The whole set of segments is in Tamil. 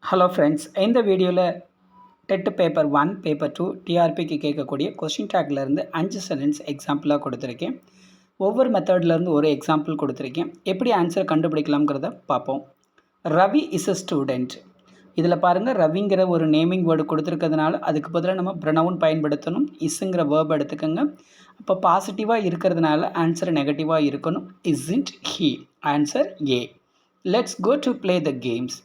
ஹலோ ஃப்ரெண்ட்ஸ், இந்த வீடியோவில் டெட் பேப்பர் 1 பேப்பர் 2 டிஆர்பிக்கு கேட்கக்கூடிய கொஸ்டின் டேக்லேருந்து 5 சென்டென்ஸ் எக்ஸாம்பிளாக கொடுத்துருக்கேன். ஒவ்வொரு மெத்தட்லேருந்து ஒரு எக்ஸாம்பிள் கொடுத்துருக்கேன். எப்படி ஆன்சர் கண்டுபிடிக்கலாம்ங்கிறத பார்ப்போம். Ravi is a student. இதில் பாருங்கள், ரவிங்கிற ஒரு நேமிங் வேர்டு கொடுத்துருக்கிறதுனால அதுக்கு பதிலாக நம்ம ப்ரொனவுன் பயன்படுத்தணும். இஸ்ங்கிற வேர்ப் எடுத்துக்கோங்க. அப்போ பாசிட்டிவாக இருக்கிறதுனால ஆன்சர் நெகட்டிவாக இருக்கணும். Isn't he. Answer A. Let's go to play the games.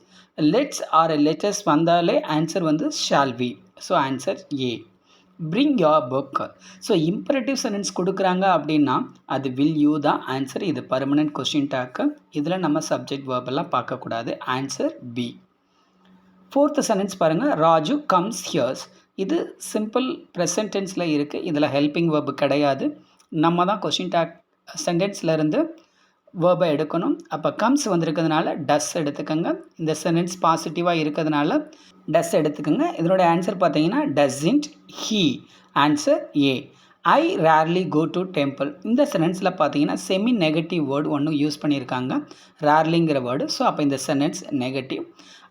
Let's are letters வந்தாலே ஆன்சர் வந்து shall we. So answer A. Bring your book. So imperative sentence கொடுக்குறாங்க அப்படின்னா அது வில் யூ தான் ஆன்சர். இது பர்மனெண்ட் கொஸ்டின் டேக்கு. இதில் நம்ம சப்ஜெக்ட் வேர்பெல்லாம் பார்க்கக்கூடாது. Answer B. ஃபோர்த் சென்டென்ஸ் பாருங்கள், ராஜு கம்ஸ் ஹியர்ஸ். இது சிம்பிள் ப்ரெசன்ட் டென்ஸில் இருக்குது. இதில் ஹெல்பிங் வேர்பு கிடையாது. நம்ம தான் கொஸ்டின் டேக் சென்டென்ஸ்லேருந்து வேர்பை எடுக்கணும். அப்போ கம்ஸ் வந்திருக்கிறதுனால டஸ் எடுத்துக்கோங்க. இந்த சென்டென்ஸ் பாசிட்டிவாக இருக்கிறதுனால டஸ் எடுத்துக்கோங்க. இதனோட ஆன்சர் பார்த்தீங்கன்னா doesn't he. Answer A. I rarely go to temple. இந்த சென்டென்ஸில் பார்த்தீங்கன்னா செமி நெகட்டிவ் வேர்டு ஒன்று யூஸ் பண்ணியிருக்காங்க, ரேர்லிங்கிற வேர்டு. ஸோ அப்போ இந்த சென்டென்ஸ் நெகட்டிவ்.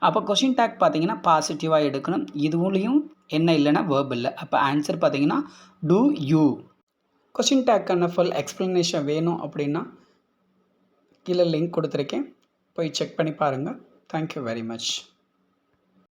அப்போ கொஷின் டேக் பார்த்தீங்கன்னா பாசிட்டிவாக எடுக்கணும். இதுவுலேயும் என்ன இல்லைன்னா வேர்ப் இல்லை. அப்போ ஆன்சர் பார்த்தீங்கன்னா டூ யூ. கொஷின் டேக்கான ஃபுல் எக்ஸ்ப்ளனேஷன் வேணும் அப்படின்னா கீழே லிங்க் கொடுத்துருக்கேன், போய் செக் பண்ணி பாருங்கள். Thank you very much.